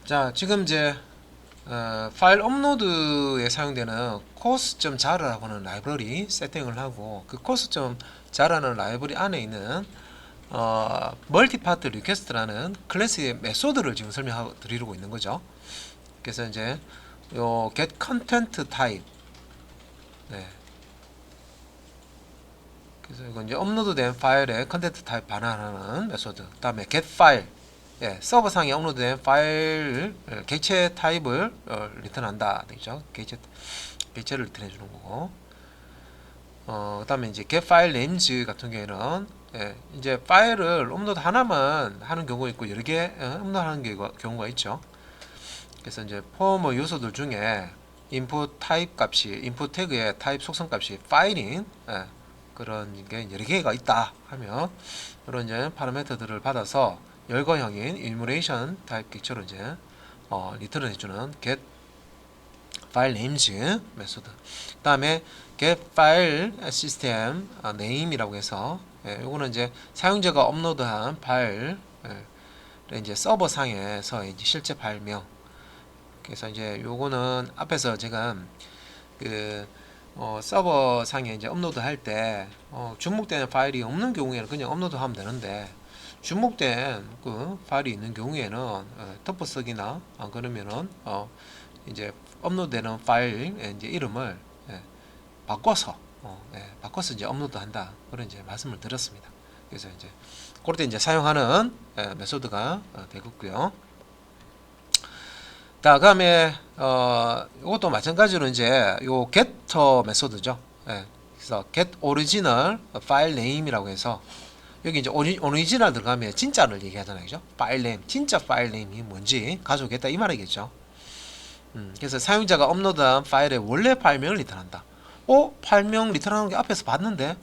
자, 지금 이제 파일 업로드에 사용되는 course.jar라고 하는 라이브러리 세팅을 하고 그 course.jar라는 라이브러리 안에 있는 멀티파트 리퀘스트라는 클래스의 메소드를 지금 설명하고 드리고 있는 거죠. 그래서 이제 요 get content type, 네. 그래서 이건 이제 업로드된 파일의 컨텐트 타입 반환하는 메소드. 그다음에 get file, 예, 서버상에 업로드된 파일 객체 타입을 리턴한다 되죠. 객체를 리턴해 주는 거고. 그다음에 이제 get file names 같은 경우에는, 예, 이제 파일을 업로드 하나만 하는 경우가 있고 여러 개 업로드하는 경우가 있죠. 그래서 이제 포머 요소들 중에 input 타입 값이 input 태그의 타입 속성 값이 파일인, 예, 그런 게 여러 개가 있다 하면 이런 이제 파라미터들을 받아서 열거형인 enumeration 타입 객체로 이제 리턴을 해주는 get file names 메소드. 그다음에 get file system name이라고 해서, 예, 요거는 이제 사용자가 업로드한 파일, 예, 이제 서버 상에서 이제 실제 파일명. 그래서 이제 요거는 앞에서 제가 그 서버 상에 이제 업로드 할 때 중복되는 파일이 없는 경우에는 그냥 업로드하면 되는데, 중복된 그 파일이 있는 경우에는 덮어쓰기나 그러면은 이제 업로드되는 파일 이제 이름을, 예, 바꿔서 바꿔서 이제 업로드한다, 그런 이제 말씀을 드렸습니다. 그래서 이제 그럴 때 이제 사용하는 메소드가 되겠고요. 자, 그다음에 이것도 마찬가지로 이제 요 getter 메소드죠. 예, 그래서 get original file name이라고 해서 여기 이제 오리지널 들어가면 진짜를 얘기하잖아요, 그죠? 파일 네임, 진짜 파일 네임이 뭔지 가져오겠다 이 말이겠죠. 그래서 사용자가 업로드한 파일의 원래 파일명을 리턴한다. 파일명 리턴하는 게 앞에서 봤는데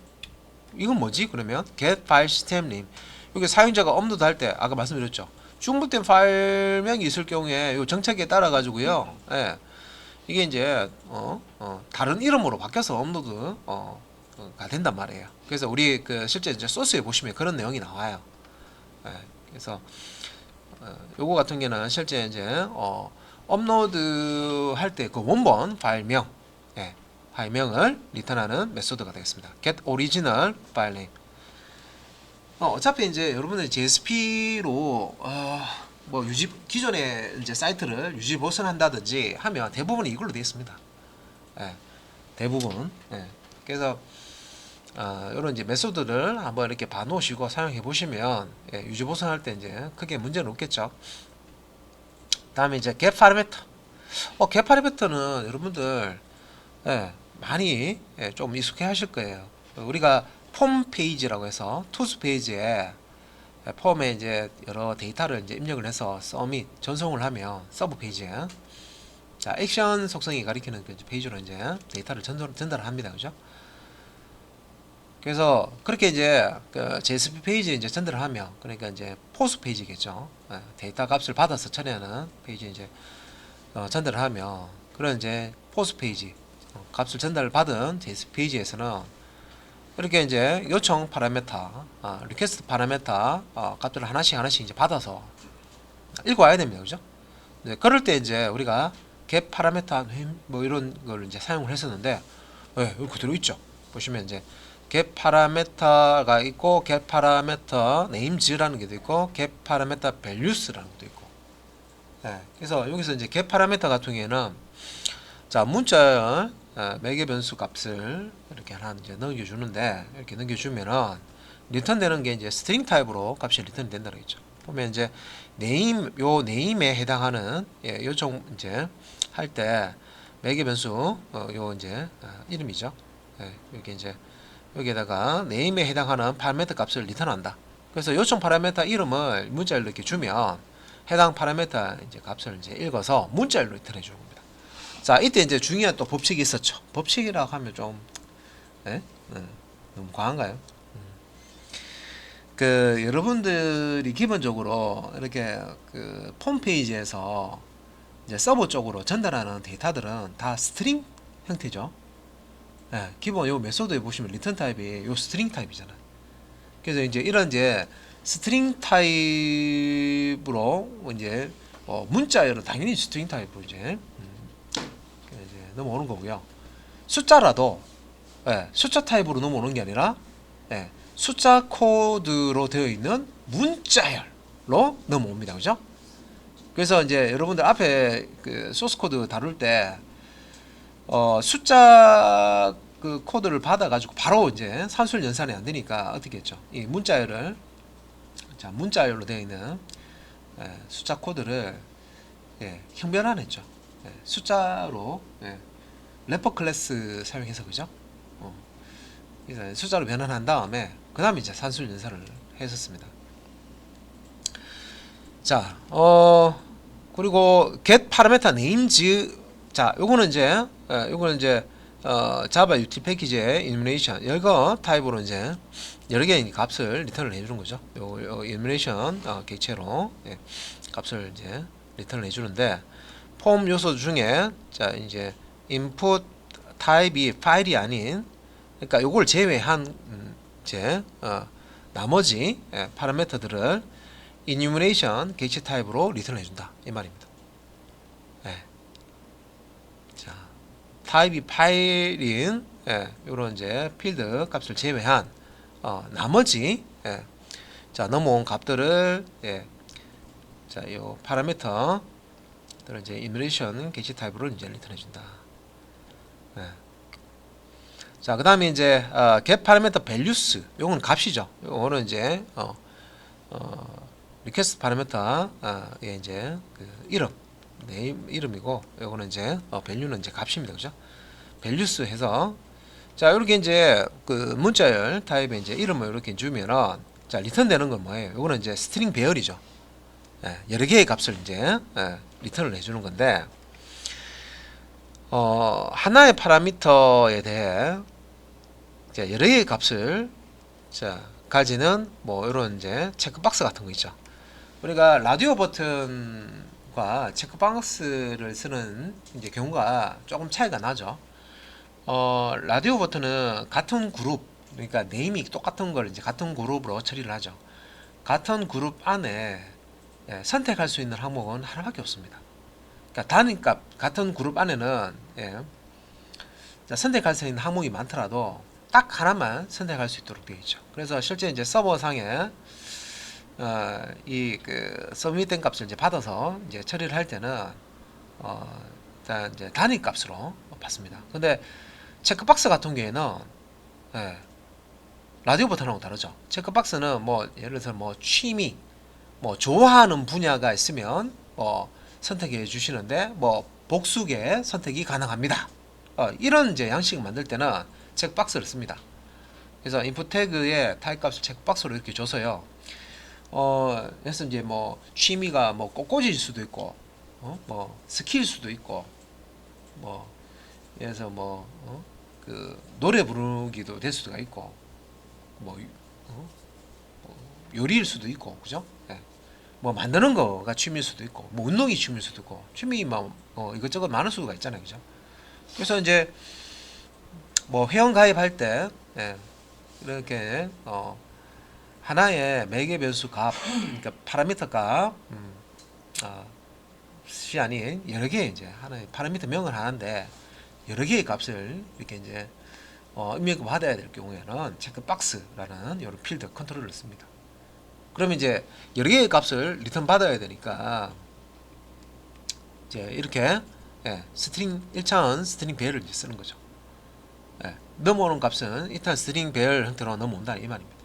이건 뭐지? 그러면 get file system name. 여기 사용자가 업로드할 때 아까 말씀드렸죠. 중복된 파일명이 있을 경우에 이 정책에 따라 가지고요. 예, 이게 이제 다른 이름으로 바뀌어서 업로드 가 된단 말이에요. 그래서 우리 그 실제 이제 소스에 보시면 그런 내용이 나와요. 예, 그래서 요거 같은 경우는 실제 이제 업로드 할 때 그 원본 파일명, 예, 파일명을 리턴하는 메소드가 되겠습니다. get original file name. 어차피 이제 여러분들 JSP로 뭐 기존의 이제 사이트를 유지 보선한다든지 하면 대부분 이걸로 되어 있습니다. 예, 대부분. 예. 그래서 이런 이제 메소드를 한번 이렇게 봐놓으시고 사용해 보시면, 예, 유지 보선할 때 이제 크게 문제는 없겠죠. 다음에 이제 get 파라미터. get 파라미터는 여러분들, 예, 많이, 예, 좀 익숙해 하실 거예요. 우리가 폼 페이지라고 해서 투스 페이지에 폼에 이제 여러 데이터를 이제 입력을 해서 서밋 전송을 하면 서브 페이지에, 자, 액션 속성이 가리키는 그 페이지로 이제 데이터를 전달을 합니다, 그죠? 그래서 그렇게 이제 그 JSP 페이지에 이제 전달을 하면, 그러니까 이제 포스 페이지겠죠. 데이터 값을 받아서 처리하는 페이지에 이제 전달을 하면, 그런 이제 포스 페이지 값을 전달을 받은 JSP 페이지에서는 이렇게 이제 요청 파라미터, 리퀘스트 파라미터 값들을 하나씩 이제 받아서 읽어와야 됩니다, 그죠? 네, 그럴 때 이제 우리가 get 파라미터 뭐 이런 걸 이제 사용을 했었는데, 네, 여기 그대로 있죠. 보시면 이제 get 파라미터가 있고 get 파라미터 names라는 게도 있고 get 파라미터 values라는 것도 있고. 네, 그래서 여기서 이제 get 파라미터 같은 경우에는, 자, 문자 매개 변수 값을 이렇게 하나 이제 넘겨주는데, 이렇게 넘겨주면은 리턴되는 게 이제 스트링 타입으로 값이 리턴이 된다는 거죠. 보면 이제 요 네임에 해당하는, 예, 요청 이제 할 때 매개 변수 요 이제 이름이죠. 예, 여기 이제 여기에다가 네임에 해당하는 파라미터 값을 리턴한다. 그래서 요청 파라미터 이름을 문자열로 이렇게 주면 해당 파라미터 이제 값을 이제 읽어서 문자열로 리턴해 주는 겁니다. 자, 이때 이제 중요한 또 법칙이 있었죠. 법칙이라고 하면 좀, 예? 너무 과한가요? 그 여러분들이 기본적으로 이렇게 그 홈페이지에서 이제 서버 쪽으로 전달하는 데이터들은 다 스트링 형태죠. 예, 기본 요 메소드에 보시면 리턴 타입이 요 스트링 타입이잖아요. 그래서 이제 이런 이제 스트링 타입으로 이제 문자열은 당연히 스트링 타입으로 이제 넘어오는 거고요. 숫자라도 숫자 타입으로 넘어오는 게 아니라 숫자 코드로 되어 있는 문자열로 넘어옵니다. 그죠? 그래서 이제 여러분들 앞에 그 소스 코드 다룰 때 숫자 그 코드를 받아 가지고 바로 이제 산술 연산이 안 되니까 어떻게 했죠? 이 문자열을 문자열로 되어 있는 숫자 코드를 형변환했죠. 숫자로 래퍼 클래스 사용해서 그죠? 그래서 숫자로 변환한 다음에 그 다음에 이제 산술 연산을 했었습니다. 자, 그리고 get parameter names. 자, 요거는 이제 자바 util 패키지의 enumeration 이거 타입으로 이제 여러 개의 값을 리턴을 해주는 거죠. 요 enumeration 객체로 값을 이제 리턴을 해주는데 폼 요소 중에 자 이제 input 타입이 파일이 아닌 그러니까 요걸 제외한 이제 나머지 파라미터들을 enumeration 객체 타입으로 리턴을 해준다 이 말입니다. 자, 타입이 파일인 요런 이제 필드 값을 제외한 나머지 자 넘어온 값들을 자, 요 파라미터들을 이제 enumeration 객체 타입으로 이제 리턴해준다. 자, 그 다음에 이제 get parameter values 요건 값이죠. 요거는 이제 request parameter 예 이제 그 이름 네임 이름이고 요거는 이제 value는 이제 값입니다. 그죠? values 해서 자 이렇게 이제 그 문자열 타입에 이제 이름을 이렇게 주면은 자 리턴 되는 건 뭐예요? 요거는 이제 스트링 배열이죠. 여러 개의 값을 이제 리턴을 해주는 건데 하나의 파라미터에 대해 자, 여러 개의 값을 자 가지는 뭐 이런 이제 체크박스 같은 거 있죠. 우리가 라디오 버튼과 체크박스를 쓰는 이제 경우가 조금 차이가 나죠. 라디오 버튼은 같은 그룹 그러니까 네임이 똑같은 걸 이제 같은 그룹으로 처리를 하죠. 같은 그룹 안에 선택할 수 있는 항목은 하나밖에 없습니다. 그러니까 단위값 같은 그룹 안에는 선택할 수 있는 항목이 많더라도 딱 하나만 선택할 수 있도록 되어 있죠. 그래서 실제 이제 서버상에 이 그 서밋된 값을 이제 받아서 이제 처리를 할 때는 이제 단위 값으로 받습니다. 근데 체크박스 같은 경우에는 라디오 버튼하고 다르죠. 체크박스는 뭐 예를 들어서 뭐 취미 뭐 좋아하는 분야가 있으면 선택해 주시는데 뭐 복수의 선택이 가능합니다. 이런 이제 양식을 만들 때는 체크박스를 씁니다. 그래서 인풋 태그의 타입 값을 체크박스로 이렇게 줘서요. 그래서 이제 뭐 취미가 뭐 꽃꽂이일 수도 있고, 뭐 스키일 수도 있고, 뭐 그래서 뭐 그 노래 부르기도 될 수가 있고, 뭐 요리일 수도 있고, 그죠? 뭐 만드는 거가 취미일 수도 있고, 뭐 운동이 취미일 수도 있고, 취미 뭐 이것저것 많을 수가 있잖아요, 그죠? 그래서 이제 뭐 회원 가입할 때 이렇게 하나의 매개 변수 값, 그러니까 파라미터 값이 아닌 여러 개 이제 하나의 파라미터 명을 하는데 여러 개의 값을 이렇게 이제 입력을 받아야 될 경우에는 체크박스라는 이런 필드 컨트롤을 씁니다. 그러면 이제 여러 개의 값을 리턴 받아야 되니까 이제 이렇게 스트링 1차원 스트링 배열을 이제 쓰는 거죠. 넘어오는 값은 일단 스트링 배열 형태로 넘어온다 이 말입니다.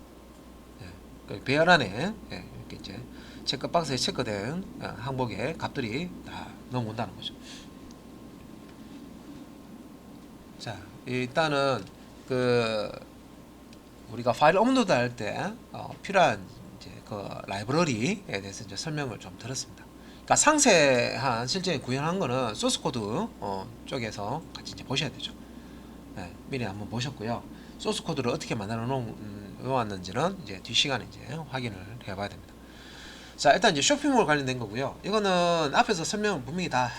그 배열 안에 이렇게 이제 체크박스에 체크된 항목의 값들이 다 넘어온다는 거죠. 자, 일단은 그 우리가 파일 업로드 할 때 필요한 이제 그 라이브러리에 대해서 이제 설명을 좀 드렸습니다. 그러니까 상세한 실제 구현한 거는 소스 코드 쪽에서 같이 이제 보셔야 되죠. 미리 한번 보셨고요. 소스 코드를 어떻게 만들어 놓았는지는 이제 뒷 시간에 이제 확인을 해봐야 됩니다. 자, 일단 이제 쇼핑몰 관련된 거고요. 이거는 앞에서 설명을 분명히 다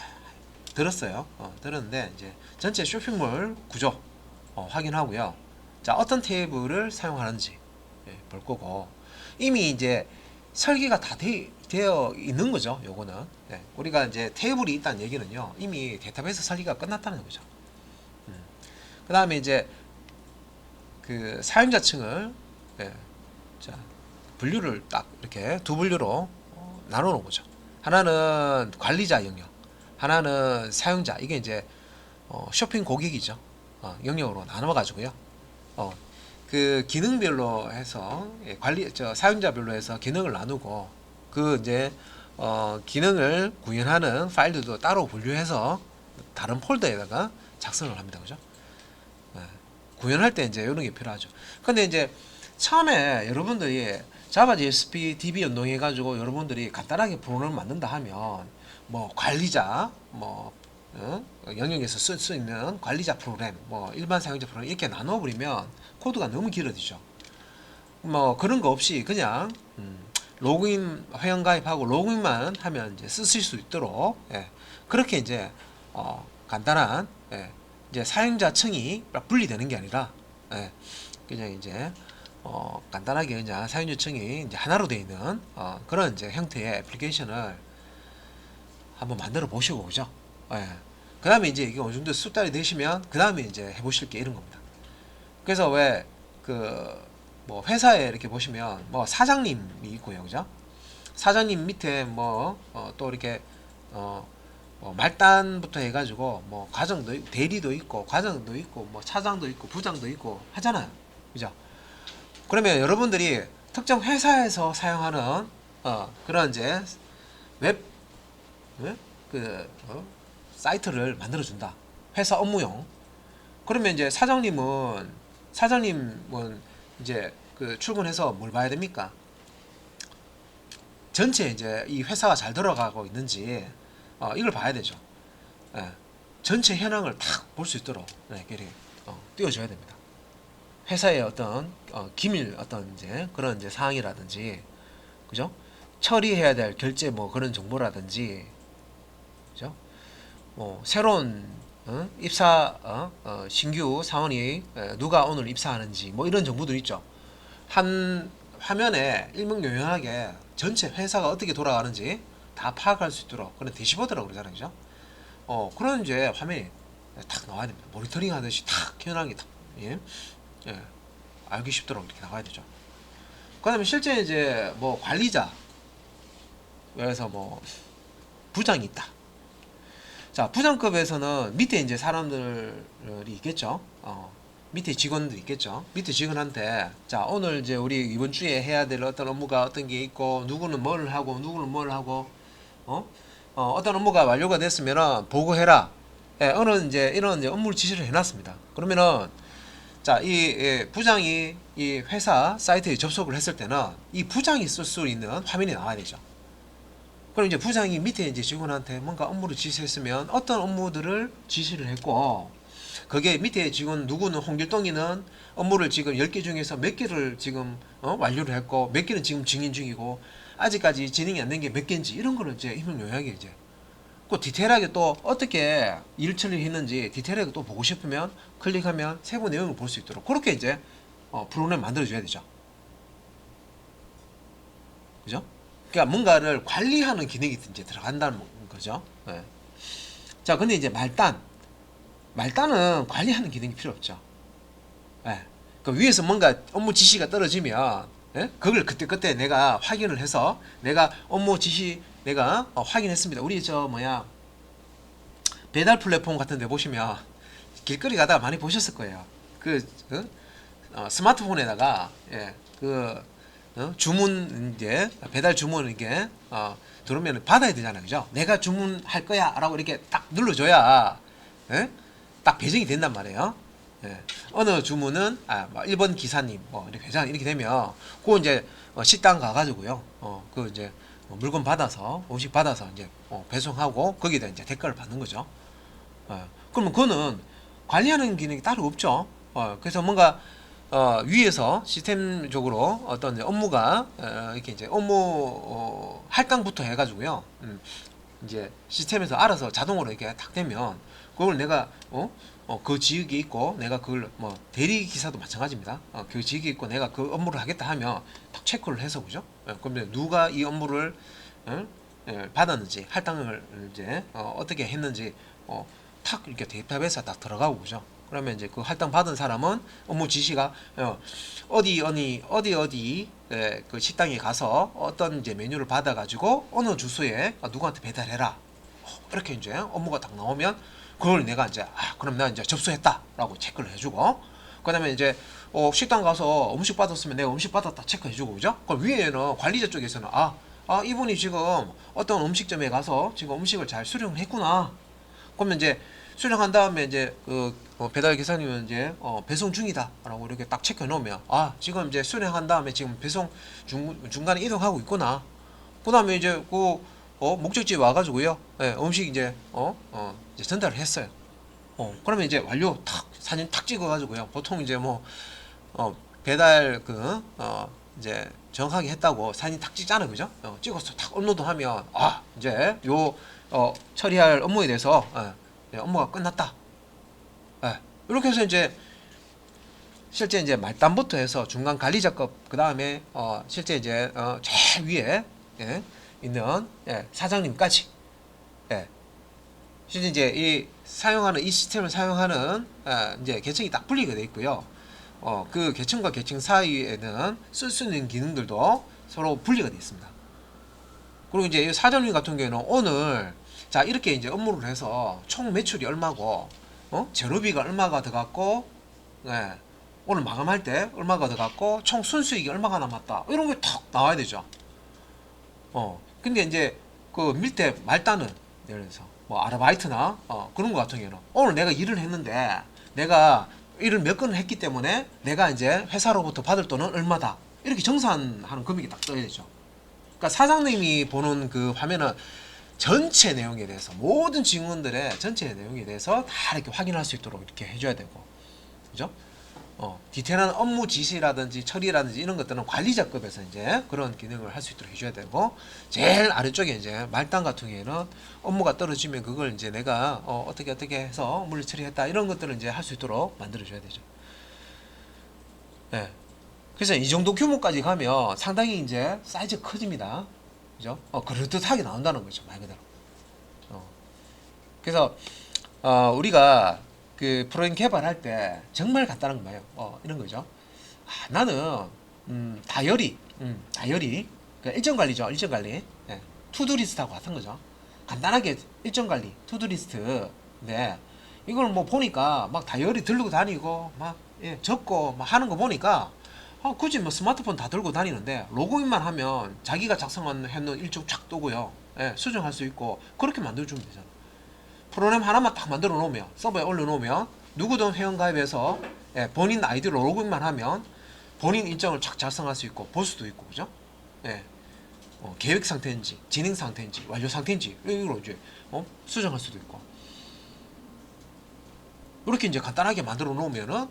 들었어요. 들었는데 이제 전체 쇼핑몰 구조 확인하고요. 자, 어떤 테이블을 사용하는지 볼 거고 이미 이제 설계가 다 되어 있는 거죠. 요거는 우리가 이제 테이블이 있다는 얘기는요, 이미 데이터베이스 설계가 끝났다는 거죠. 그 다음에 이제 그 사용자층을 자, 분류를 딱 이렇게 두 분류로 나눠 놓은 거죠. 하나는 관리자 영역, 하나는 사용자. 이게 이제 쇼핑 고객이죠. 영역으로 나눠 가지고요. 그 기능별로 해서 사용자별로 해서 기능을 나누고, 그 이제 기능을 구현하는 파일들도 따로 분류해서 다른 폴더에다가 작성을 합니다. 그죠? 구현할 때 이제 이런 게 필요하죠. 근데 이제 처음에 여러분들이 자바 JSP DB 연동해 가지고 여러분들이 간단하게 프로그램을 만든다 하면 뭐 관리자 영역에서 쓸 수 있는 관리자 프로그램, 뭐 일반 사용자 프로그램 이렇게 나눠 버리면 코드가 너무 길어지죠. 뭐 그런 거 없이 그냥 로그인 회원 가입하고 로그인만 하면 이제 쓰실 수 있도록 그렇게 이제 간단한 이제 사용자층이 분리되는 게 아니라 그냥 이제 간단하게 그냥 사용자층이 이제 하나로 되어 있는 그런 이제 형태의 애플리케이션을 한번 만들어 보시고, 그죠? 그 다음에 이제 이게 어느 정도 숙달이 되시면 그 다음에 이제 해보실 게 이런 겁니다. 그래서 왜 뭐 회사에 이렇게 보시면 뭐 사장님이 있고요, 그죠? 사장님 밑에 또 이렇게 말단부터 해가지고 뭐 과정도 대리도 있고 과정도 있고 뭐 차장도 있고 부장도 있고 하잖아요, 그죠? 그러면 여러분들이 특정 회사에서 사용하는 그런 이제 웹 사이트를 만들어 준다. 회사 업무용. 그러면 이제 사장님은 이제 그 출근해서 뭘 봐야 됩니까? 전체 이제 이 회사가 잘 돌아가고 있는지 이걸 봐야 되죠. 전체 현황을 딱 볼 수 있도록 띄워줘야 됩니다. 회사의 어떤 기밀 어떤 이제 그런 이제 사항이라든지, 그죠? 처리해야 될 결제 뭐 그런 정보라든지, 그죠? 새로운 입사 신규 사원이 누가 오늘 입사하는지 뭐 이런 정보들 있죠. 한 화면에 일목요연하게 전체 회사가 어떻게 돌아가는지 다 파악할 수 있도록 그런 대시보드라고 그러잖아요, 그죠? 그런 이제 화면이 탁 나와야 됩니다. 모니터링 하듯이 탁 현황이 탁 알기 쉽도록 이렇게 나와야 되죠. 그다음에 실제 이제 뭐 관리자, 그래서 뭐 부장이 있다. 자, 부장급에서는 밑에 이제 사람들이 있겠죠. 밑에 직원들이 있겠죠. 밑에 직원한테 자, 오늘 이제 우리 이번 주에 해야 될 어떤 업무가 어떤 게 있고, 누구는 뭘 하고 누구는 뭘 하고, 어떤 업무가 완료가 됐으면은 보고해라. 어느 이제 이런 이제 업무 지시를 해놨습니다. 그러면은 자, 이 부장이 이 회사 사이트에 접속을 했을 때는 이 부장이 쓸 수 있는 화면이 나와야 되죠. 그럼 이제 부장이 밑에 이제 직원한테 뭔가 업무를 지시했으면 어떤 업무들을 지시를 했고, 그게 밑에 직원 누구는 홍길동이는 업무를 지금 10개 중에서 몇 개를 지금 완료를 했고 몇 개는 지금 진행 중이고 아직까지 진행이 안 된 게 몇 개인지 이런 거를 이제 임용 요약에 이제 그 디테일하게 또 어떻게 일 처리했는지 디테일하게 또 보고 싶으면 클릭하면 세부 내용을 볼 수 있도록 그렇게 이제 프로그램 만들어줘야 되죠. 그죠? 그러니까 뭔가를 관리하는 기능이 이제 들어간다는 거죠. 자, 근데 이제 말단은 관리하는 기능이 필요 없죠. 그 위에서 뭔가 업무 지시가 떨어지면 그걸 그때 내가 확인을 해서 내가 업무 지시 내가 확인했습니다. 우리 배달 플랫폼 같은 데 보시면 길거리 가다가 많이 보셨을 거예요. 스마트폰에다가 주문 이제 배달 주문 이게 들어오면 받아야 되잖아요, 그죠? 내가 주문할 거야라고 이렇게 딱 눌러줘야 딱 배정이 된단 말이에요. 어느 주문은 뭐 1번 기사님 뭐 이렇게 이렇게 되면 그 이제 식당 가가지고요, 그 이제 물건 받아서 음식 받아서 이제 배송하고 거기다 이제 대가를 받는 거죠. 그러면 그거는 관리하는 기능이 따로 없죠. 그래서 뭔가 위에서 시스템적으로 어떤 이제 업무가 이렇게 이제 업무 할당부터 해가지고요, 이제 시스템에서 알아서 자동으로 이렇게 딱 되면 그걸 내가 그 지역에 있고 내가 그걸 뭐 대리 기사도 마찬가지입니다. 그 지역에 있고 내가 그 업무를 하겠다 하면 딱 체크를 해서, 그죠? 그러면 누가 이 업무를 받았는지, 할당을 이제 어떻게 했는지 탁 이렇게 데이터베이스에 딱 들어가고 그죠. 그러면 이제 그 할당 받은 사람은 업무 지시가 어디 그 식당에 가서 어떤 이제 메뉴를 받아가지고 어느 주소에 누구한테 배달해라. 이렇게 이제 업무가 딱 나오면 그걸 내가 이제 그럼 내가 이제 접수했다라고 체크를 해주고, 그다음에 이제 식당 가서 음식 받았으면 내가 음식 받았다 체크해주고 그죠. 그 위에는 관리자 쪽에서는 이분이 지금 어떤 음식점에 가서 지금 음식을 잘 수령을 했구나. 그러면 이제 수령한 다음에 이제 그 배달 기사님은 이제 배송 중이다라고 이렇게 딱 체크해 놓으면 지금 이제 수령한 다음에 지금 배송 중간에 이동하고 있구나. 그다음에 이제 그 목적지에 와가지고요. 음식 이제 이제 전달을 했어요. 그러면 이제 완료 탁 사진 탁 찍어가지고요. 보통 이제 뭐 배달 이제 정확하게 했다고 사진 탁 찍잖아요, 그죠? 찍어서 탁 업로드하면 이제 요 처리할 업무에 대해서 업무가 끝났다. 이렇게 해서 이제 실제 이제 말단부터 해서 중간 관리 작업, 그 다음에 실제 이제 제일 위에 있는 사장님까지 실제 이제 이 시스템을 사용하는 이제 계층이 딱 분리가 되어 있고요. 그 계층과 계층 사이에는 쓸 수 있는 기능들도 서로 분리가 되어 있습니다. 그리고 이제 이 사장님 같은 경우에는 오늘 자 이렇게 이제 업무를 해서 총 매출이 얼마고 재료비가 얼마가 들어갔고 오늘 마감할 때 얼마가 들어갔고 총 순수익이 얼마가 남았다, 이런 게 탁 나와야 되죠. 근데 이제 그 밑에 말단은 예를 들어서 뭐 아르바이트나 그런 거 같은 경우는 오늘 내가 일을 했는데 내가 일을 몇 건을 했기 때문에 내가 이제 회사로부터 받을 돈은 얼마다, 이렇게 정산하는 금액이 딱 떠야 되죠. 그러니까 사장님이 보는 그 화면은 전체 내용에 대해서, 모든 직원들의 전체 내용에 대해서 다 이렇게 확인할 수 있도록 이렇게 해줘야 되고, 그죠? 디테일한 업무 지시라든지 처리라든지 이런 것들은 관리자급에서 이제 그런 기능을 할 수 있도록 해줘야 되고, 제일 아래쪽에 이제 말단 같은 경우에는 업무가 떨어지면 그걸 이제 내가 어떻게 해서 업무를 처리했다, 이런 것들을 이제 할 수 있도록 만들어줘야 되죠. 그래서 이 정도 규모까지 가면 상당히 이제 사이즈 커집니다. 그죠? 그럴듯하게 나온다는 거죠, 말 그대로. 그래서 우리가 그 프로그램 개발할 때 정말 간단한 거예요. 이런 거죠. 나는 다이어리, 그러니까 일정 관리죠, 일정 관리. 투두리스트하고 같은 거죠. 간단하게 일정 관리, 투두리스트. 네, 이걸 뭐 보니까 막 다이어리 들고 다니고 막 적고 막 하는 거 보니까 굳이 뭐 스마트폰 다 들고 다니는데 로그인만 하면 자기가 작성한 일정 쫙 뜨고요. 수정할 수 있고 그렇게 만들어주면 되잖아. 프로그램 하나만 딱 만들어 놓으면, 서버에 올려 놓으면 누구든 회원 가입해서 본인 아이디로 로그인만 하면 본인 일정을 착 작성할 수 있고 볼 수도 있고, 그죠? 계획 상태인지 진행 상태인지 완료 상태인지 이걸 이제 수정할 수도 있고, 이렇게 이제 간단하게 만들어 놓으면은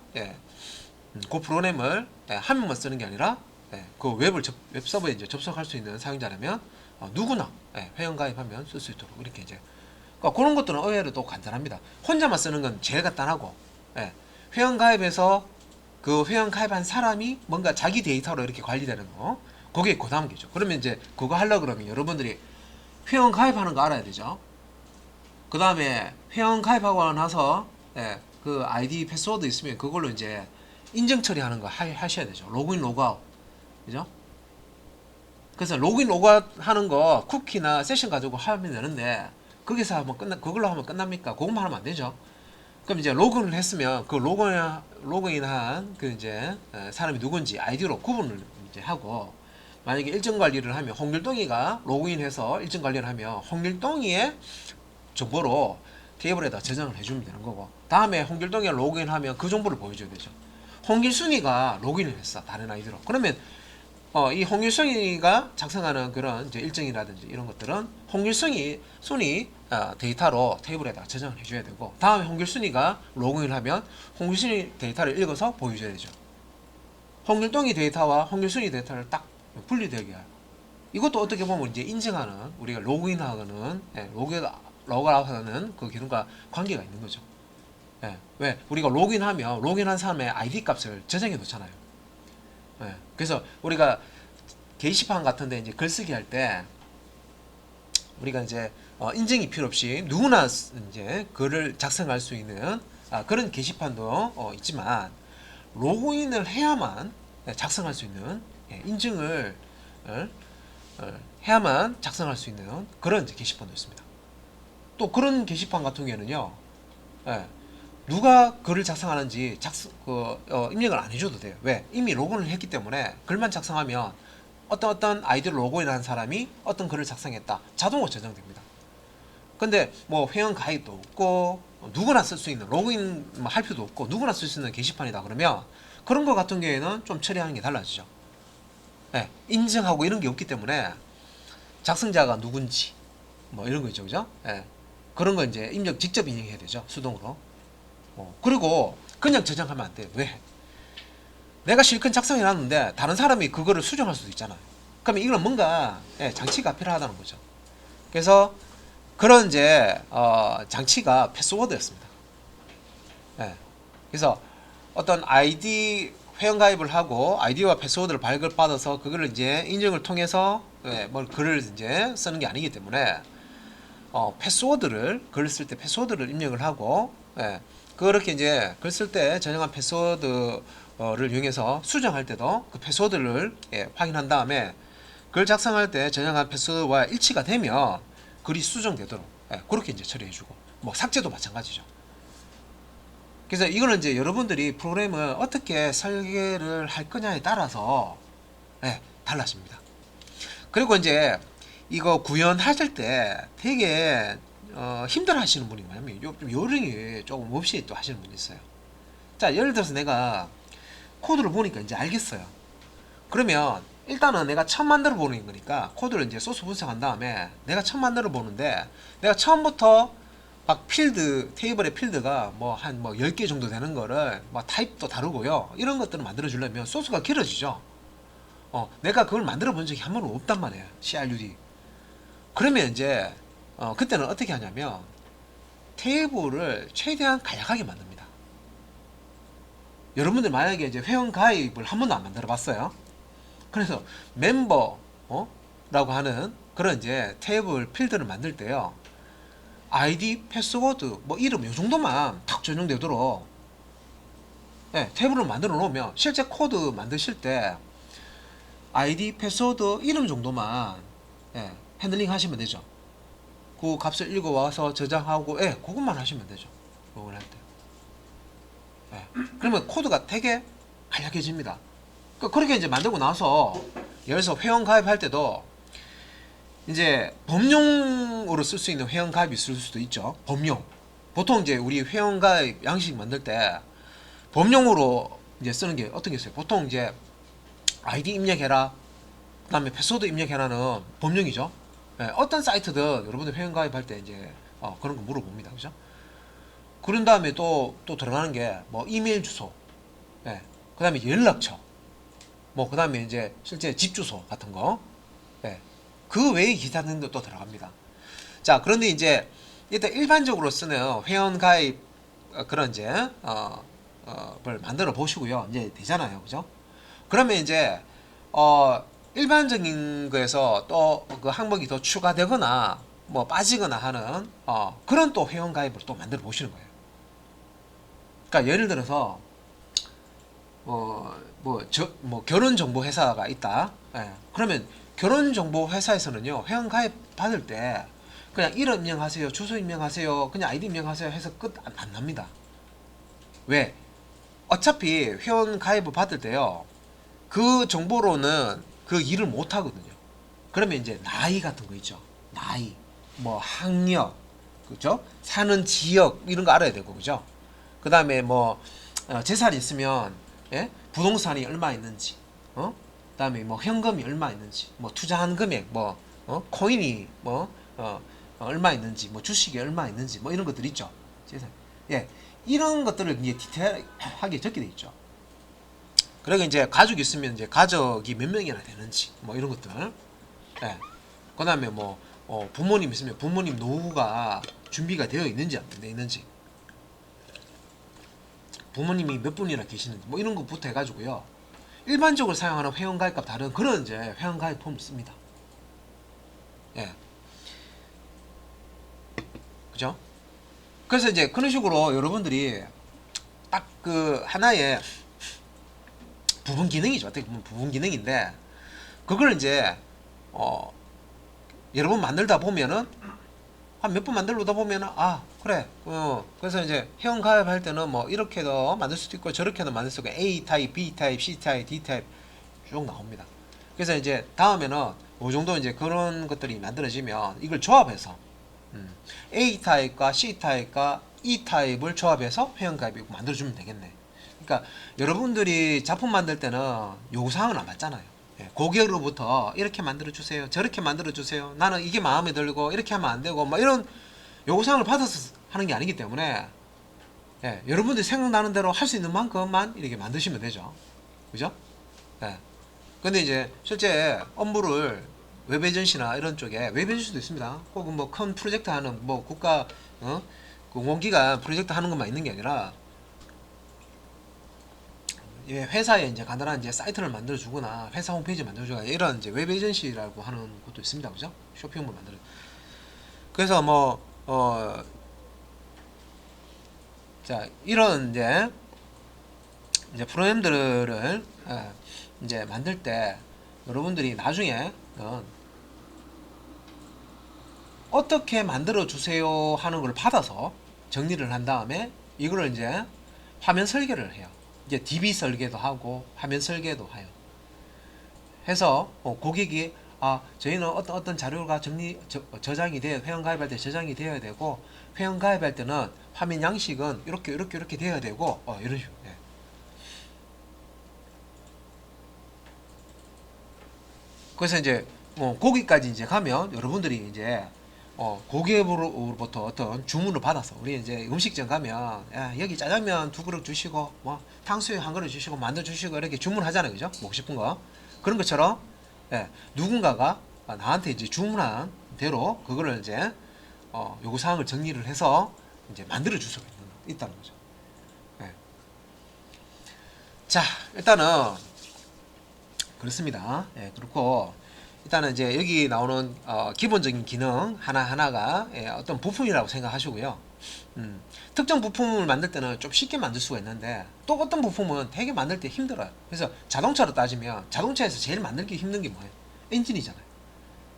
그 프로그램을 한 명만 쓰는 게 아니라 그 웹 서버에 이제 접속할 수 있는 사용자라면 누구나 회원 가입하면 쓸 수 있도록 이렇게 이제, 그러니까 그런 것들은 의외로 또 간단합니다. 혼자만 쓰는 건 제일 간단하고, 회원 가입해서 그 회원 가입한 사람이 뭔가 자기 데이터로 이렇게 관리되는 거, 그게 그 다음 게죠. 그러면 이제 그거 하려고 그러면 여러분들이 회원 가입하는 거 알아야 되죠. 그 다음에 회원 가입하고 나서 그 아이디 패스워드 있으면 그걸로 이제 인증 처리하는 거 하셔야 되죠. 로그인 로그아웃, 그죠? 그래서 로그인 로그아웃 하는 거 쿠키나 세션 가지고 하면 되는데 거기서 하면 그걸로 하면 끝납니까? 그것만 하면 안 되죠. 그럼 이제 로그인을 했으면 그 로그인한 그 이제 사람이 누군지 아이디로 구분을 이제 하고, 만약에 일정 관리를 하면 홍길동이가 로그인해서 일정 관리를 하면 홍길동이의 정보로 테이블에다 저장을 해주면 되는 거고, 다음에 홍길동이가 로그인하면 그 정보를 보여줘야 되죠. 홍길순이가 로그인을 했어, 다른 아이디로. 그러면 이 홍길순이가 작성하는 그런 이제 일정이라든지 이런 것들은 홍길순이 데이터로 테이블에다 저장을 해줘야 되고, 다음에 홍길순이가 로그인을 하면 홍길순이 데이터를 읽어서 보여줘야 되죠. 홍길동이 데이터와 홍길순이 데이터를 딱 분리되게 해요. 이것도 어떻게 보면 이제 인증하는, 우리가 로그인하는 로그아웃하는 그 기능과 관계가 있는 거죠. 왜 우리가 로그인한 사람의 아이디 값을 저장해 놓잖아요. 그래서 우리가 게시판 같은데 이제 글쓰기 할 때 우리가 이제 인증이 필요 없이 누구나 이제 글을 작성할 수 있는 그런 게시판도 있지만 로그인을 해야만 작성할 수 있는 인증을 해야만 작성할 수 있는 그런 이제 게시판도 있습니다. 또 그런 게시판 같은 경우에는요, 누가 글을 작성하는지 입력을 안 해줘도 돼요. 왜? 이미 로그인을 했기 때문에 글만 작성하면 어떤 아이디로 로그인한 사람이 어떤 글을 작성했다 자동으로 저장됩니다. 근데 뭐 회원 가입도 없고 누구나 쓸 수 있는 로그인 할 필요도 없고 누구나 쓸 수 있는 게시판이다 그러면 그런 거 같은 경우에는 좀 처리하는 게 달라지죠. 인증하고 이런 게 없기 때문에 작성자가 누군지 뭐 이런 거 있죠, 그죠? 그런 거 이제 입력 직접 입력해야 되죠, 수동으로. 그리고 그냥 저장하면 안 돼요. 왜? 내가 실컷 작성해 놨는데 다른 사람이 그거를 수정할 수도 있잖아요. 그러면 이건 뭔가 장치가 필요하다는 거죠. 그래서 그런 이제 장치가 패스워드였습니다. 그래서 어떤 아이디 회원가입을 하고 아이디와 패스워드를 발급받아서 그거를 이제 인증을 통해서 뭘 글을 이제 쓰는 게 아니기 때문에 패스워드를 글을 쓸 때 패스워드를 입력을 하고 그렇게 이제 글 쓸 때 전용한 패스워드를 이용해서 수정할 때도 그 패스워드를 확인한 다음에 글 작성할 때 전용한 패스워드와 일치가 되면 글이 수정되도록 그렇게 이제 처리해주고 뭐 삭제도 마찬가지죠. 그래서 이거는 이제 여러분들이 프로그램을 어떻게 설계를 할 거냐에 따라서 달라집니다. 그리고 이제 이거 구현하실 때 되게 힘들어 하시는 분이 많으면 좀 요령이 조금 없이 또 하시는 분이 있어요. 자, 예를 들어서 내가 코드를 보니까 이제 알겠어요. 그러면 일단은 내가 처음 만들어 보는 거니까 코드를 이제 소스 분석한 다음에 내가 처음 만들어 보는데 내가 처음부터 막 필드 테이블의 필드가 뭐 한 10개 정도 되는 거를 뭐 타입도 다르고요. 이런 것들을 만들어 주려면 소스가 길어지죠. 내가 그걸 만들어 본 적이 한 번도 없단 말이에요. CRUD. 그러면 이제 그때는 어떻게 하냐면 테이블을 최대한 간략하게 만듭니다. 여러분들 만약에 이제 회원 가입을 한 번도 안 만들어 봤어요. 그래서 멤버 라고 하는 그런 이제 테이블 필드를 만들 때요. 아이디, 패스워드, 뭐 이름 요 정도만 탁 전용되도록 테이블을 만들어 놓으면 실제 코드 만드실 때 아이디, 패스워드, 이름 정도만 핸들링 하시면 되죠. 그 값을 읽어와서 저장하고 그것만 하시면 되죠. 로그인 할 때. 그러면 코드가 되게 간략해집니다. 그렇게 이제 만들고 나서 예를 들어서 회원 가입할 때도 이제 범용으로 쓸 수 있는 회원 가입이 있을 수도 있죠. 범용. 보통 이제 우리 회원 가입 양식 만들 때 범용으로 이제 쓰는 게 어떤 게 있어요? 보통 이제 아이디 입력해라, 그 다음에 패스워드 입력해라는 범용이죠. 어떤 사이트든 여러분들 회원 가입할 때 이제 그런 거 물어봅니다. 그죠? 그런 다음에 또 들어가는 게 뭐 이메일 주소, 그 다음에 연락처, 뭐 그 다음에 이제 실제 집 주소 같은 거, 그 외의 기타 등도 또 들어갑니다. 자, 그런데 이제 일단 일반적으로 쓰는 회원 가입 그런 이제 를 만들어 보시고요. 이제 되잖아요, 그죠? 그러면 이제 일반적인 거에서 또 그 항목이 더 추가되거나 뭐 빠지거나 하는 그런 또 회원 가입을 또 만들어 보시는 거예요. 그러니까 예를 들어서 결혼 정보 회사가 있다. 그러면 결혼 정보 회사에서는요, 회원 가입 받을 때 그냥 이름 입력하세요, 주소 입력하세요, 그냥 아이디 입력하세요 해서 끝 안 납니다. 왜? 어차피 회원 가입을 받을 때요, 그 정보로는 그 일을 못 하거든요. 그러면 이제 나이 같은 거 있죠. 나이, 뭐 학력, 그죠? 사는 지역 이런 거 알아야 되고, 그죠? 그 다음에 뭐 재산이 있으면 부동산이 얼마 있는지, 그다음에 뭐 현금이 얼마 있는지, 뭐 투자한 금액, 뭐 코인이 뭐 얼마 있는지, 뭐 주식이 얼마 있는지, 뭐 이런 것들 있죠. 재산. 이런 것들을 이제 디테일하게 적게 돼 있죠. 그리고 이제 가족이 있으면 이제 가족이 몇 명이나 되는지, 뭐 이런 것들. 그다음에 뭐 부모님 있으면 부모님 노후가 준비가 되어 있는지 안 되어 있는지, 부모님이 몇 분이나 계시는지, 뭐 이런 것부터 해가지고요. 일반적으로 사용하는 회원가입과 다른 그런 이제 회원가입 폼을 씁니다. 예. 그죠? 그래서 이제 그런 식으로 여러분들이 딱 그 하나의 부분 기능이죠. 어떻게 보면 부분 기능인데 그걸 이제 여러 번 만들다 보면은 한 몇 번 만들다 보면은 아 그래 그래서 이제 회원 가입할 때는 뭐 이렇게도 만들 수도 있고 저렇게도 만들 수 있고 A 타입, B 타입, C 타입, D 타입 쭉 나옵니다. 그래서 이제 다음에는 이 정도 이제 그런 것들이 만들어지면 이걸 조합해서 A 타입과 C 타입과 E 타입을 조합해서 회원 가입이 만들어주면 되겠네. 그러니까 여러분들이 작품 만들 때는 요구사항은 안 받잖아요. 예, 고객으로부터 이렇게 만들어 주세요, 저렇게 만들어 주세요, 나는 이게 마음에 들고 이렇게 하면 안 되고 막 이런 요구사항을 받아서 하는 게 아니기 때문에 예, 여러분들이 생각나는 대로 할 수 있는 만큼만 이렇게 만드시면 되죠. 그죠? 예. 근데 이제 실제 업무를 웹 에이전시나 이런 쪽에 웹 에이전시도 있습니다. 혹은 뭐 큰 프로젝트 하는 뭐 국가 공공기관 프로젝트 하는 것만 있는 게 아니라 예, 회사에 이제 간단한 이제 사이트를 만들어 주거나 회사 홈페이지 만들어 주거나 이런 이제 웹 에이전시라고 하는 것도 있습니다. 그죠? 쇼핑몰 만들어. 그래서 뭐 자, 이런 이제 프로그램들을 이제 만들 때 여러분들이 나중에 어떻게 만들어 주세요 하는 걸 받아서 정리를 한 다음에 이거를 이제 화면 설계를 해요. 이제 DB 설계도 하고 화면 설계도 해요. 해서 고객이 저희는 어떤 자료가 저장이 돼야 회원 가입할 때 저장이 되어야 되고 회원 가입할 때는 화면 양식은 이렇게 되어야 되고 이런 식으로. 예. 그래서 이제 거기까지 이제 가면 여러분들이 이제 고객으로부터 어떤 주문을 받아서 우리 이제 음식점 가면 야, 여기 짜장면 2그릇 주시고 뭐 탕수육 1그릇 주시고 만두 주시고 이렇게 주문하잖아요. 그죠? 먹고 싶은 거 그런 것처럼 예, 누군가가 나한테 이제 주문한 대로 그거를 이제 요구사항을 정리를 해서 이제 만들어 줄 수가 있다는 거죠. 예. 자, 일단은 그렇습니다. 예, 그렇고 일단은 이제 여기 나오는 기본적인 기능 하나하나가 어떤 부품이라고 생각하시고요. 특정 부품을 만들 때는 좀 쉽게 만들 수가 있는데 또 어떤 부품은 되게 만들 때 힘들어요. 그래서 자동차로 따지면 자동차에서 제일 만들기 힘든 게 뭐예요? 엔진이잖아요.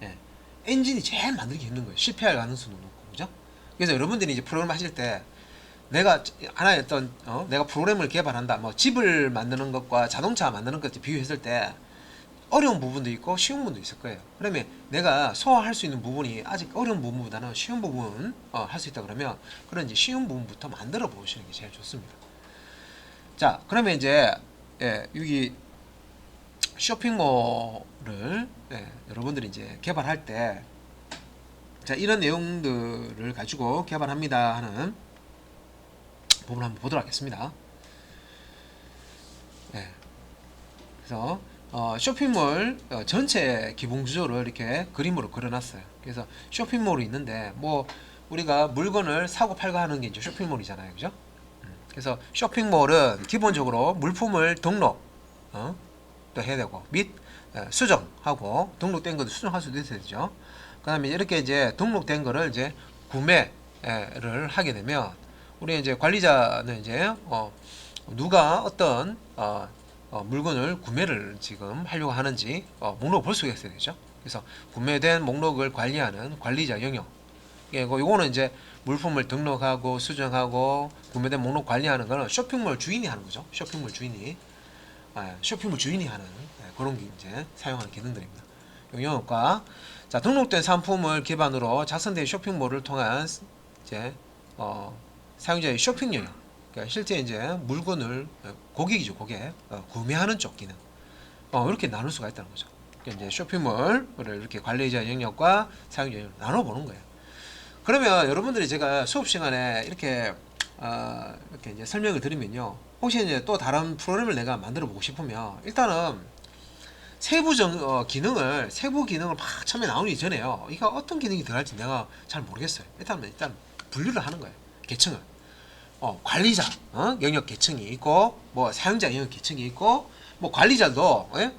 예. 엔진이 제일 만들기 힘든 거예요. 실패할 가능성도 높고, 그죠? 그래서 여러분들이 이제 프로그램 하실 때 내가 하나의 어떤 내가 프로그램을 개발한다, 뭐 집을 만드는 것과 자동차 만드는 것 비교했을 때 어려운 부분도 있고 쉬운 부분도 있을 거예요. 그러면 내가 소화할 수 있는 부분이 아직 어려운 부분보다는 쉬운 부분 할 수 있다 그러면 그런 이제 쉬운 부분부터 만들어 보시는 게 제일 좋습니다. 자, 그러면 이제 여기 쇼핑몰을 여러분들이 이제 개발할 때 자, 이런 내용들을 가지고 개발합니다 하는 부분을 한번 보도록 하겠습니다. 그래서 쇼핑몰 전체 기본 구조를 이렇게 그림으로 그려놨어요. 그래서 쇼핑몰이 있는데 뭐 우리가 물건을 사고 팔고 하는 게 이제 쇼핑몰이잖아요, 그죠? 그래서 쇼핑몰은 기본적으로 물품을 등록 또 해야 되고 및 수정하고 등록된 것도 수정할 수도 있어야 되죠. 그다음에 이렇게 이제 등록된 거를 이제 구매를 하게 되면 우리 이제 관리자는 이제 누가 어떤 물건을 구매를 지금 하려고 하는지 목록을 볼 수가 있어야 되죠. 그래서 구매된 목록을 관리하는 관리자 영역. 요거는 이제 물품을 등록하고 수정하고 구매된 목록 관리하는 거는 쇼핑몰 주인이 하는 거죠. 쇼핑몰 주인이 하는 그런 게 이제 사용하는 기능들입니다. 요 영역과 자, 등록된 상품을 기반으로 작성된 쇼핑몰을 통한 이제 사용자의 쇼핑 영역. 그러니까 실제 이제 물건을 고객이죠, 고객 구매하는 쪽 기능 이렇게 나눌 수가 있다는 거죠. 그러니까 이제 쇼핑몰을 이렇게 관리자 영역과 사용자 영역을 나눠 보는 거예요. 그러면 여러분들이 제가 수업 시간에 이렇게 이제 설명을 드리면요, 혹시 이제 또 다른 프로그램을 내가 만들어 보고 싶으면 일단은 세부 기능을 막 처음에 나오기 전에요, 이거 어떤 기능이 들어갈지 내가 잘 모르겠어요. 일단 분류를 하는 거예요. 계층을 관리자 영역 계층이 있고 뭐 사용자 영역 계층이 있고 뭐 관리자도 예?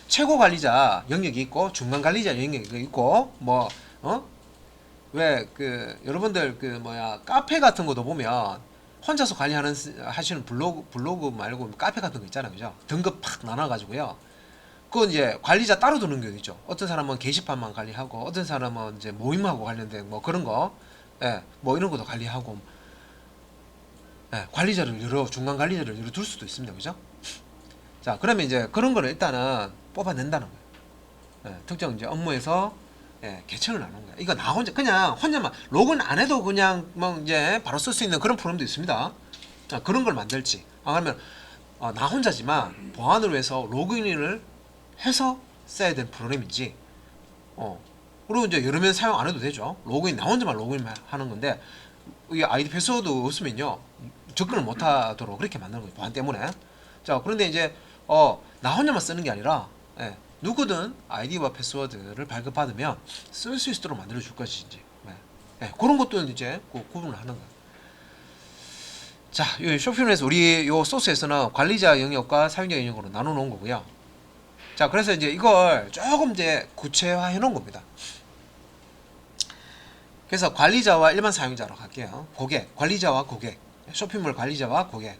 최고 관리자 영역이 있고 중간 관리자 영역이 있고 뭐 왜 그 여러분들 그 뭐야 카페 같은 것도 보면 혼자서 관리하는 하시는 블로그 말고 카페 같은 거 있잖아요, 그죠? 등급 팍 나눠 가지고요. 그건 이제 관리자 따로 두는 게 있죠. 어떤 사람은 게시판만 관리하고 어떤 사람은 이제 모임하고 관련된 뭐 그런 거, 예, 뭐 이런 것도 관리하고, 예, 관리자를 여러 중간 관리자를 여러 둘 수도 있습니다, 그죠? 자, 그러면 이제 그런 거를 일단은 뽑아낸다는 거예요. 예, 특정 이제 업무에서 예, 계층을 나누는 거야. 이거 나 혼자 그냥 혼자만 로그인 안 해도 그냥 뭐 이제 바로 쓸 수 있는 그런 프로그램도 있습니다. 자, 그런 걸 만들지. 아니면 나 혼자지만 보안을 위해서 로그인을 해서 써야 되는 프로그램인지. 그리고 이제 여러 명 사용 안 해도 되죠. 로그인 나 혼자만 로그인 하는 건데 이 아이디 패스워드 없으면요 접근을 못 하도록 그렇게 만드는 거예요. 보안 때문에. 자, 그런데 이제 나 혼자만 쓰는 게 아니라 예, 누구든 아이디와 패스워드를 발급받으면 쓸 수 있도록 만들어 줄 것인지 예, 그런 것도 이제 구분을 하는 거예요. 자, 이 쇼핑에서 우리 요 소스에서는 관리자 영역과 사용자 영역으로 나눠 놓은 거고요. 자, 그래서 이제 이걸 조금 이제 구체화해 놓은 겁니다. 그래서 관리자와 일반 사용자로 갈게요. 고객, 관리자와 고객, 쇼핑몰 관리자와 고객,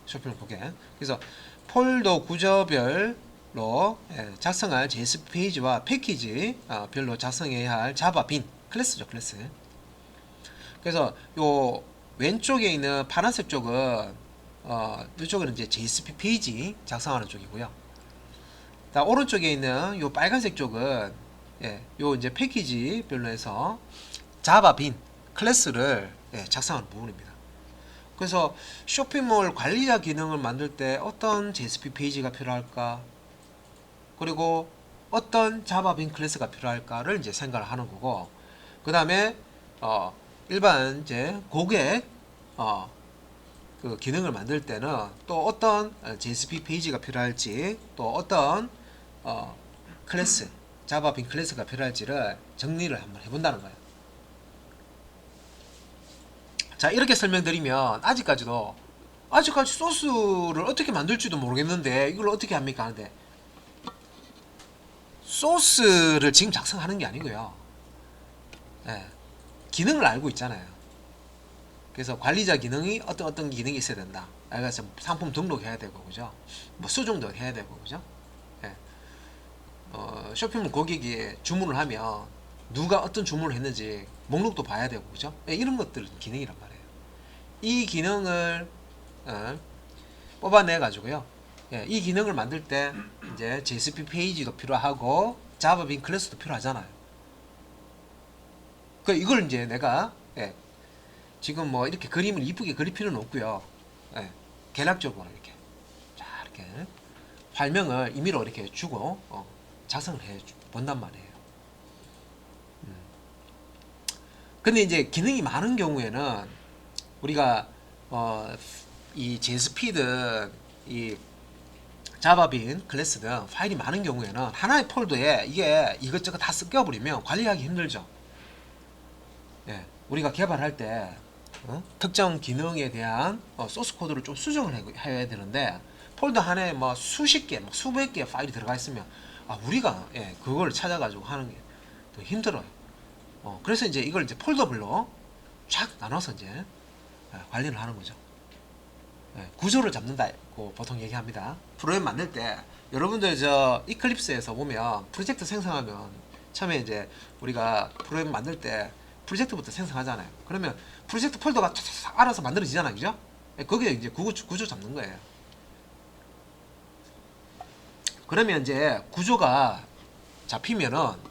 쇼핑몰 고객. 그래서 폴더 구조별로 작성할 JSP 페이지와 패키지 별로 작성해야 할 자바 빈 클래스죠, 클래스. 그래서 요 왼쪽에 있는 파란색 쪽은 이쪽은 이제 JSP 페이지 작성하는 쪽이고요. 자, 오른쪽에 있는 요 빨간색 쪽은 요 이제 패키지별로 해서 자바 빈 클래스를 작성하는 부분입니다. 그래서 쇼핑몰 관리자 기능을 만들 때 어떤 JSP 페이지가 필요할까, 그리고 어떤 자바 빈 클래스가 필요할까를 이제 생각을 하는 거고, 그 다음에 일반 이제 고객 그 기능을 만들 때는 또 어떤 JSP 페이지가 필요할지, 또 어떤 클래스 자바 빈 클래스가 필요할지를 정리를 한번 해본다는 거예요. 자, 이렇게 설명드리면 아직까지 소스를 어떻게 만들지도 모르겠는데 이걸 어떻게 합니까 하는데, 소스를 지금 작성하는 게 아니고요. 기능을 알고 있잖아요. 그래서 관리자 기능이 어떤 기능이 있어야 된다. 그래서 상품 등록해야 되고, 그죠? 뭐 수정도 해야 되고, 그죠? 쇼핑몰 고객이 주문을 하면 누가 어떤 주문을 했는지 목록도 봐야 되고, 그죠? 이런 것들 기능이란 말이에요. 이 기능을 뽑아내 가지고요. 이 기능을 만들 때 이제 JSP 페이지도 필요하고 자바 빈 클래스도 필요하잖아요. 그 이걸 이제 내가 지금 뭐 이렇게 그림을 이쁘게 그릴 필요는 없고요. 개략적으로 이렇게 활명을 임의로 이렇게 주고 작성을 해 본단 말이에요. 근데 이제 기능이 많은 경우에는 우리가 이 JSP든 이 자바빈 클래스든 파일이 많은 경우에는 하나의 폴더에 이게 이것저것 다 섞여버리면 관리하기 힘들죠. 우리가 개발할 때 특정 기능에 대한 소스 코드를 좀 수정을 해야 되는데 폴더 하나에 뭐 수십 개, 수백 개의 파일이 들어가 있으면 우리가 그걸 찾아가지고 하는 게 더 힘들어요. 그래서 이제 이걸 이제 폴더별로 쫙 나눠서 이제 관리를 하는 거죠. 구조를 잡는다고 보통 얘기합니다. 프로그램 만들 때 여러분들 저 이클립스에서 보면 프로젝트 생성하면 처음에 이제 우리가 프로그램 만들 때 프로젝트부터 생성하잖아요. 그러면 프로젝트 폴더가 쫙 알아서 만들어지잖아요, 그죠? 거기에 이제 구조 잡는 거예요. 그러면 이제 구조가 잡히면은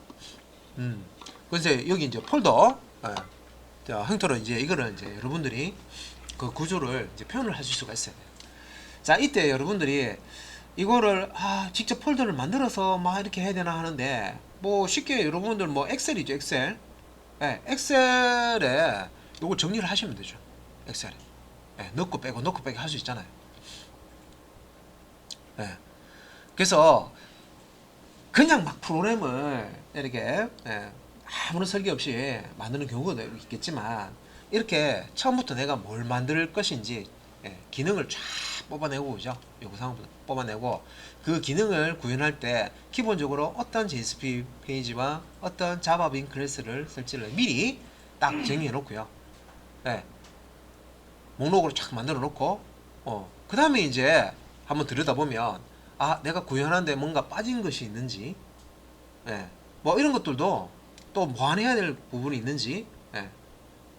그래서 여기 이제 폴더 형태로 이제 이거를 이제 여러분들이 그 구조를 이제 표현을 하실 수가 있어요. 자, 이때 여러분들이 이거를 직접 폴더를 만들어서 막 이렇게 해야 되나 하는데, 뭐 쉽게 여러분들 뭐 엑셀이죠, 엑셀. 엑셀에 요걸 정리를 하시면 되죠. 엑셀에 넣고 빼고 할 수 있잖아요. 그래서 그냥 막 프로그램을 이렇게 아무런 설계 없이 만드는 경우도 있겠지만, 이렇게 처음부터 내가 뭘 만들 것인지 기능을 쫙 뽑아내고 그죠? 요구사항 뽑아내고 그 기능을 구현할 때 기본적으로 어떤 JSP 페이지와 어떤 자바 빈 클래스를 쓸지를 미리 딱 정의해 놓고요. 예, 목록으로 쫙 만들어 놓고 그 다음에 이제 한번 들여다보면 아 내가 구현하는데 뭔가 빠진 것이 있는지 뭐 이런 것들도 또 보완해야 될 부분이 있는지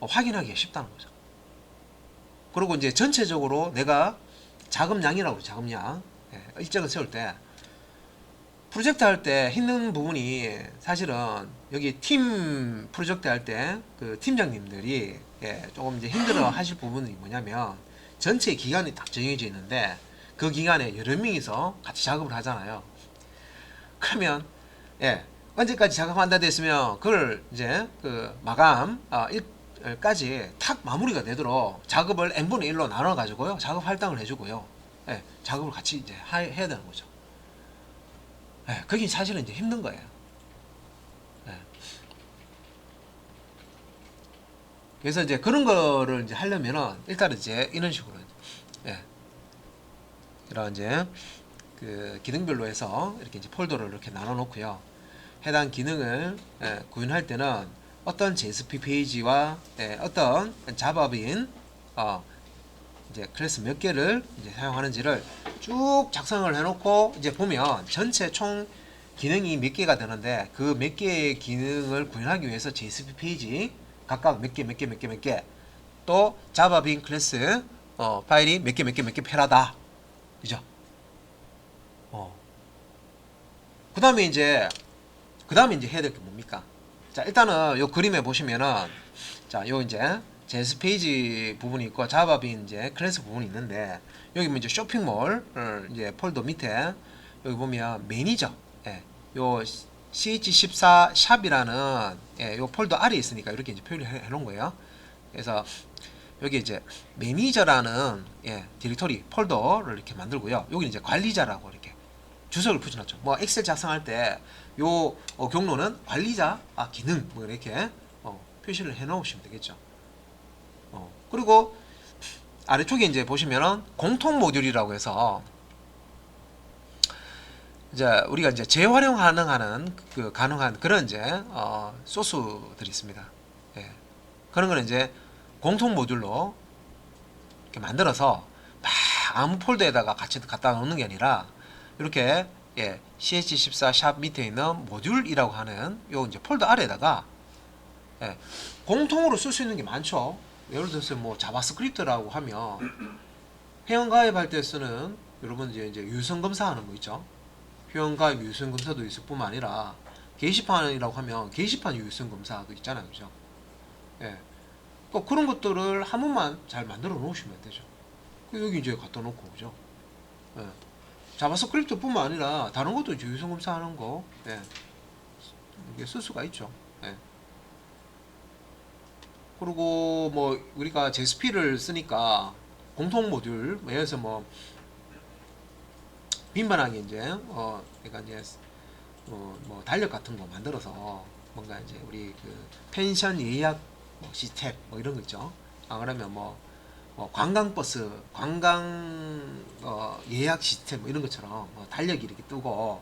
확인하기가 쉽다는 거죠. 그리고 이제 전체적으로 내가 자금량이라고 자금량 일정을 세울 때 프로젝트 할 때 힘든 부분이 사실은 여기 팀 프로젝트 할 때 그 팀장님들이 조금 이제 힘들어 하실 부분이 뭐냐면 전체 기간이 딱 정해져 있는데 그 기간에 여러 명이서 같이 작업을 하잖아요. 그러면 언제까지 작업한다 됐으면 그걸 이제 그 마감 일까지 탁 마무리가 되도록 작업을 n분의 1로 나눠 가지고요 작업 할당을 해주고요 작업을 같이 이제 해야 되는 거죠. 그게 사실은 이제 힘든 거예요. 그래서 이제 그런 거를 이제 하려면은 일단은 이제 이런 식으로 이런 이제 그 기능별로 해서 이렇게 이제 폴더를 이렇게 나눠 놓고요. 해당 기능을 구현할 때는 어떤 JSP 페이지와 어떤 자바빈 이제 클래스 몇 개를 이제 사용하는지를 쭉 작성을 해놓고 이제 보면 전체 총 기능이 몇 개가 되는데 그 몇 개의 기능을 구현하기 위해서 JSP 페이지 각각 몇 개 또 자바빈 클래스 파일이 몇 개 패라다 그죠? 그 다음에 이제 해야 될 게 뭡니까? 자 일단은 요 그림에 보시면은 자 요 이제 JS 페이지 부분이 있고 자바빈 이제 클래스 부분이 있는데 여기 이제 쇼핑몰 이제 폴더 밑에 여기 보면 매니저 요 ch14 샵이라는 요 폴더 아래에 있으니까 이렇게 이제 표현을 해 놓은 거예요. 그래서 여기 이제 매니저라는 디렉토리 폴더를 이렇게 만들고요. 여기 이제 관리자라고 이렇게 주석을 붙여놨죠. 뭐 엑셀 작성할 때 요 경로는 관리자 기능 뭐 이렇게 표시를 해 놓으시면 되겠죠. 그리고 아래쪽에 이제 보시면은 공통 모듈이라고 해서 이제 우리가 이제 재활용 가능한 그런 이제 소스들이 있습니다. 그런 거는 이제 공통 모듈로 이렇게 만들어서 막 아무 폴더에다가 같이 갖다 놓는 게 아니라 이렇게 ch14 샵 밑에 있는 모듈이라고 하는 요 이제 폴더 아래에다가 공통으로 쓸 수 있는 게 많죠. 예를 들어서 뭐 자바스크립트라고 하면 회원 가입할 때 쓰는 여러분 이제 유선 검사하는 거 있죠. 회원 가입 유선 검사도 있을 뿐만 아니라 게시판이라고 하면 게시판 유선 검사도 있잖아요, 그죠? 그런 것들을 한 번만 잘 만들어 놓으시면 되죠. 여기 이제 갖다 놓고 그죠? 자바스크립트 뿐만 아니라 다른 것도 이제 유선 검사하는 거 이게 쓸 수가 있죠. 그리고 뭐 우리가 JSP를 쓰니까 공통 모듈 예를 들어서 뭐 빈번하게 이제 그러니까 이제 뭐 달력 같은 거 만들어서 뭔가 이제 우리 그 펜션 예약 뭐 시스템 뭐 이런 거 있죠. 그러면 뭐 관광버스 관광 예약 시스템 뭐 이런 것처럼 달력이 이렇게 뜨고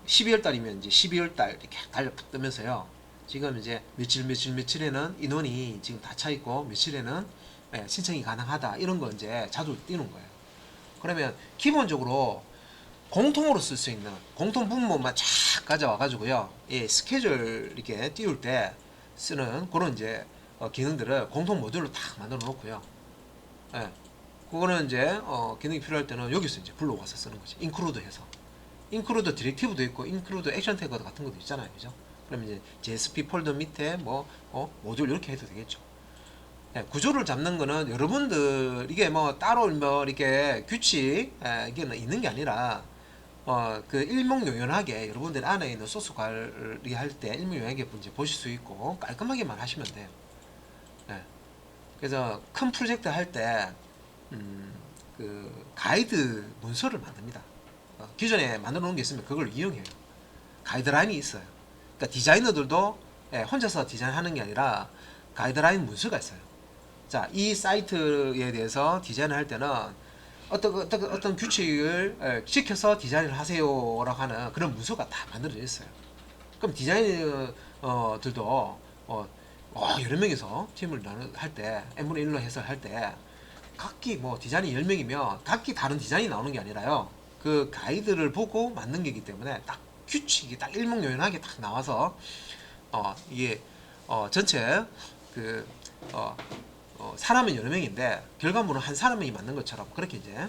12월 달이면 이제 12월 달 이렇게 달력 뜨면서요. 지금 이제 며칠에는 인원이 지금 다 차 있고 며칠에는 신청이 가능하다 이런 거 이제 자주 띄는 거예요. 그러면 기본적으로 공통으로 쓸 수 있는 공통 부분만 쫙 가져와 가지고요. 스케줄 이렇게 띄울 때 쓰는 그런 이제 기능들을 공통 모듈로 딱 만들어 놓고요. 그거는 이제 기능이 필요할 때는 여기서 이제 불러와서 쓰는 거지. 인클루드 해서. 인클루드 디렉티브도 있고 인클루드 액션 태그 같은 것도 있잖아요. 그죠? 그러면 이제 JSP 폴더 밑에 뭐 모듈 이렇게 해도 되겠죠. 구조를 잡는 거는 여러분들 이게 뭐 따로 뭐 이렇게 규칙 이게 있는 게 아니라 그 일목요연하게 여러분들 안에 있는 소스 관리할 때 일목요연하게 이제 보실 수 있고 깔끔하게만 하시면 돼요. 그래서 큰 프로젝트 할 때 그 가이드 문서를 만듭니다. 기존에 만들어 놓은 게 있으면 그걸 이용해요. 가이드라인이 있어요. 그러니까 디자이너들도 혼자서 디자인하는 게 아니라 가이드라인 문서가 있어요. 자, 이 사이트에 대해서 디자인을 할 때는 어떤 규칙을 지켜서 디자인을 하세요라고 하는 그런 문서가 다 만들어져 있어요. 그럼 디자이너들도 여러 명이서 팀을 할 때 n분의 1로 해서 할 때 각기 뭐 디자인이 10명이면 각기 다른 디자인이 나오는 게 아니라요. 그 가이드를 보고 만든 게이기 때문에 딱 규칙이 딱 일목요연하게 딱 나와서 이게 전체 그 사람은 여러 명인데 결과물은 한 사람이 만든 것처럼 그렇게 이제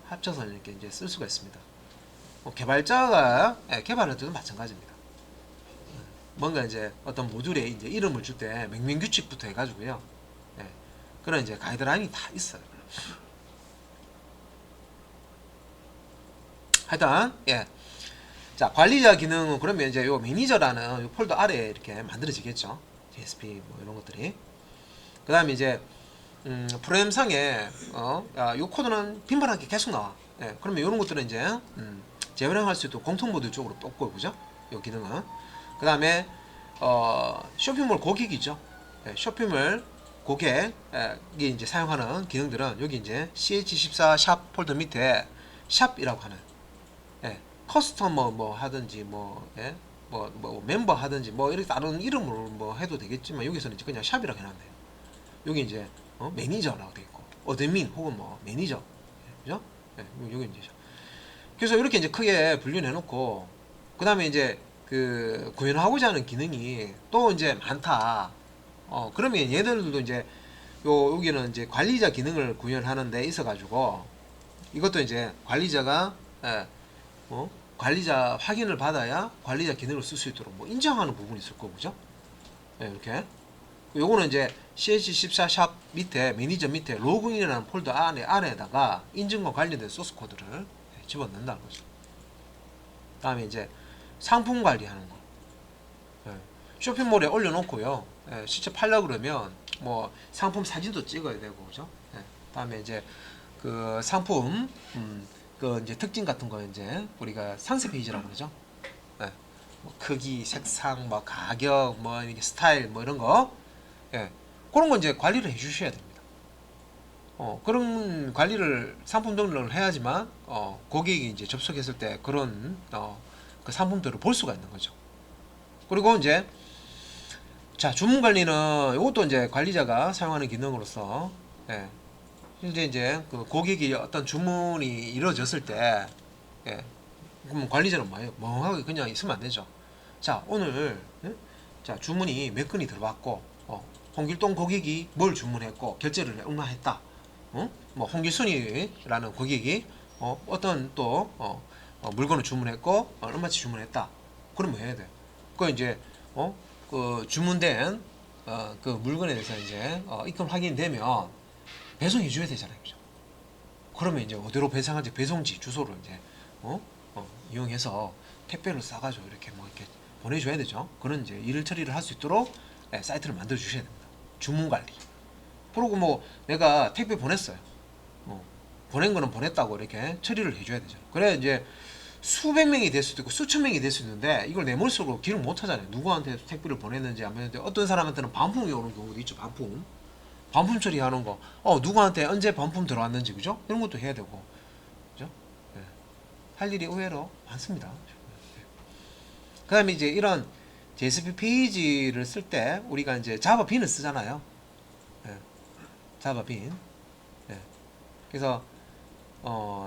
합쳐서 이렇게 이제 쓸 수가 있습니다. 개발자가 개발할 때도 마찬가지입니다. 뭔가 이제 어떤 모듈에 이제 이름을 줄 때 명명 규칙부터 해가지고요. 그런 이제 가이드라인이 다 있어요. 하여튼 자, 관리자 기능은 그러면 이제 요 매니저라는 요 폴더 아래에 이렇게 만들어지겠죠. JSP 뭐 이런 것들이. 그 다음에 이제 프로그램상에 요 코드는 빈번하게 계속 나와. 그러면 이런 것들은 이제 재활용할 수 있도록 공통모드 쪽으로 뽑고, 그죠? 요 기능은. 그 다음에 쇼핑몰 고객이죠. 쇼핑몰 고객이 이제 사용하는 기능들은 여기 이제 ch14 샵 폴더 밑에 샵이라고 하는 커스터머 뭐 하든지 뭐 멤버 하든지 뭐 이렇게 다른 이름으로 뭐 해도 되겠지만 여기서는 이제 그냥 샵이라고 해놨네요. 여기 이제 매니저라고 돼 있고 어드민 혹은 뭐 매니저, 그죠? 여기 이제 그래서 이렇게 이제 크게 분류해 놓고 그 다음에 이제 그 구현하고자 하는 기능이 또 이제 많다. 그러면 얘들도 이제 여기는 이제 관리자 기능을 구현하는 데 있어 가지고 이것도 이제 관리자가 관리자 확인을 받아야 관리자 기능을 쓸 수 있도록 뭐 인정하는 부분이 있을 거고, 그죠? 이렇게 요거는 이제 ch14 샵 밑에 매니저 밑에 로그인이라는 폴더 안에다가 인증과 관련된 소스 코드를 집어넣는다는 거죠. 다음에 이제 상품 관리하는 거. 쇼핑몰에 올려놓고요. 실제 팔려고 그러면 뭐 상품 사진도 찍어야 되고, 그죠? 다음에 이제 그 상품 그 이제 특징 같은 거 이제 우리가 상세 페이지라고 그러죠. 뭐 크기, 색상, 뭐 가격, 뭐 이게 스타일, 뭐 이런 거, 그런 거 이제 관리를 해주셔야 됩니다. 그런 관리를 상품 등록을 해야지만 고객이 이제 접속했을 때 그런 그 상품들을 볼 수가 있는 거죠. 그리고 이제 자, 주문 관리는 이것도 이제 관리자가 사용하는 기능으로서 실제 이제 그 고객이 어떤 주문이 이루어졌을 때 그럼 관리자는 뭐예요? 멍하게 그냥 있으면 안 되죠. 자, 오늘 자, 주문이 몇 건이 들어왔고 홍길동 고객이 뭘 주문했고 결제를 얼마 했다. 뭐 홍길순이라는 고객이 어떤 또 물건을 주문했고 얼마치 주문했다. 그럼 뭐 해야 돼? 그 이제 그 주문된 그 물건에 대해서 이제 입금 확인되면 배송해 줘야 되잖아요, 그죠? 그러면 이제 어디로 배송한지 배송지 주소를 이제 이용해서 택배를 싸가지고 이렇게 뭐 이렇게 보내줘야 되죠. 그런 이제 일 처리를 할 수 있도록 사이트를 만들어 주셔야 됩니다. 주문 관리. 그리고 뭐 내가 택배 보냈어요. 보낸 거는 보냈다고 이렇게 처리를 해줘야 되죠. 그래 이제 수백 명이 될 수도 있고 수천 명이 될 수 있는데 이걸 내 머릿속으로 기록 못 하잖아요. 누구한테 택배를 보냈는지 안 보냈는지. 어떤 사람한테는 반품이 오는 경우도 있죠. 반품 처리하는 거. 누구한테 언제 반품 들어왔는지, 그죠? 이런 것도 해야 되고, 그죠? 할 일이 의외로 많습니다. 그 다음에 이제 이런 JSP 페이지를 쓸 때 우리가 이제 자바 빈을 쓰잖아요. 자바 빈. 그래서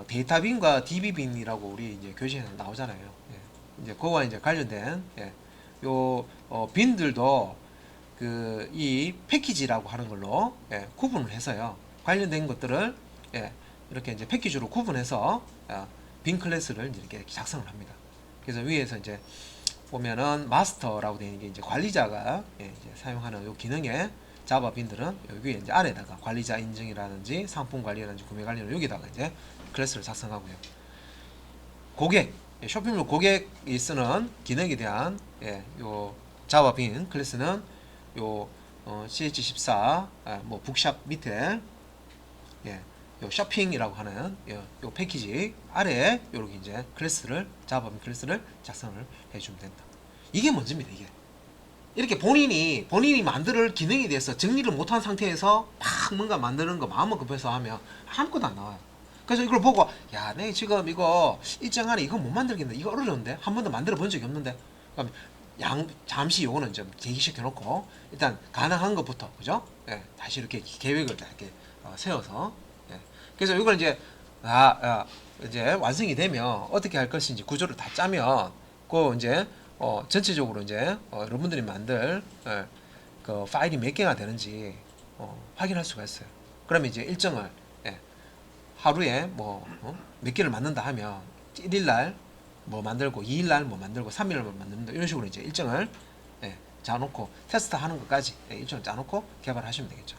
데이터 빈과 DB 빈이라고 우리 이제 교재에서 나오잖아요. 이제 그거와 이제 관련된 요 빈들도 그 이 패키지라고 하는 걸로 구분을 해서요. 관련된 것들을 이렇게 이제 패키지로 구분해서 빈 클래스를 이렇게 작성을 합니다. 그래서 위에서 이제 보면은 마스터라고 되어 있는 게 이제 관리자가 이제 사용하는 요 기능의 자바 빈들은 여기 이제 안에다가 관리자 인증이라든지 상품 관리라든지 구매 관리를 여기다가 이제 클래스를 작성하고요. 고객, 쇼핑몰 고객이 쓰는 기능에 대한 요 자바 빈 클래스는 요 ch14 뭐 북샵 밑에 요 쇼핑이라고 하는 요 패키지 아래에 요렇게 이제 클래스를 자바 빈 클래스를 작성을 해주면 된다. 이게 먼저입니다. 이게 이렇게 본인이 만들 기능에 대해서 정리를 못한 상태에서 막 뭔가 만드는 거 마음만 급해서 하면 아무것도 안 나와요. 그래서 이걸 보고 야, 내 지금 이거 일정 안에 이거 못 만들겠는데 이거 어려운데 한 번도 만들어 본 적이 없는데 그럼 잠시 요거는 좀 대기시켜 놓고 일단 가능한 것부터 그죠? 예, 다시 이렇게 계획을 이렇게 세워서 예. 그래서 이걸 이제 이제 완성이 되면 어떻게 할 것인지 구조를 다 짜면 그 이제 전체적으로 이제 여러분들이 만들 그 파일이 몇 개가 되는지 확인할 수가 있어요. 그러면 이제 일정을 예, 하루에 뭐 몇 개를 만든다 하면 1일날 뭐 만들고 2일날 뭐 만들고 3일날 뭐 만든다 이런 식으로 이제 일정을 짜놓고 테스트하는 것까지 일정을 짜놓고 개발하시면 되겠죠.